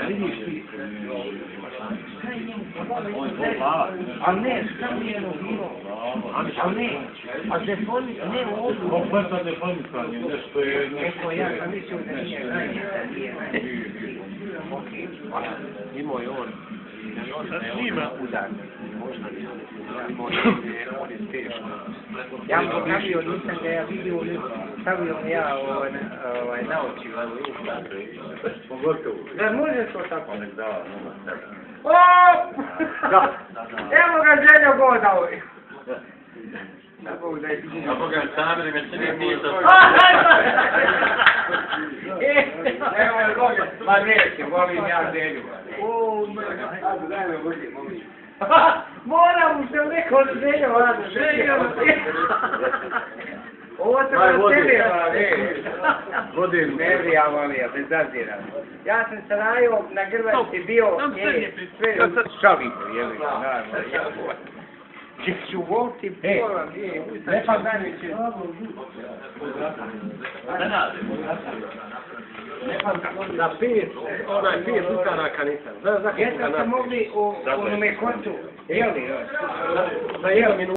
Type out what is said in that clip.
Vidiš ti? A ne, šta mi je bilo? A ne, a defonis, ne ovdje. Kompletno defonisanje, nešto je... Eko, ja sam mislio da nije imao je on. Snima udar. Možda on je teško. Ja mu pokazio, nisam ga ja vidio, stavio mi ja na oči. Pogotovo. Da, može to tako? Nek da, O! Evo ga željo goda ovih. Ako ga stavili, već ne pisao. Evo je Boga, ma neće, volim ja želju. Moram se neko želju, ovo se na tebe, Vodim. ne bi ja volio, bez zazira. Ja sam se najao na Grbački bio, sve šalim, jeli, naravno. Ću voliti pola, ne pa najveće. Na 5 utaraka nisam. Jesam se mogli u onome koncu, jeli? Za 1 minuta.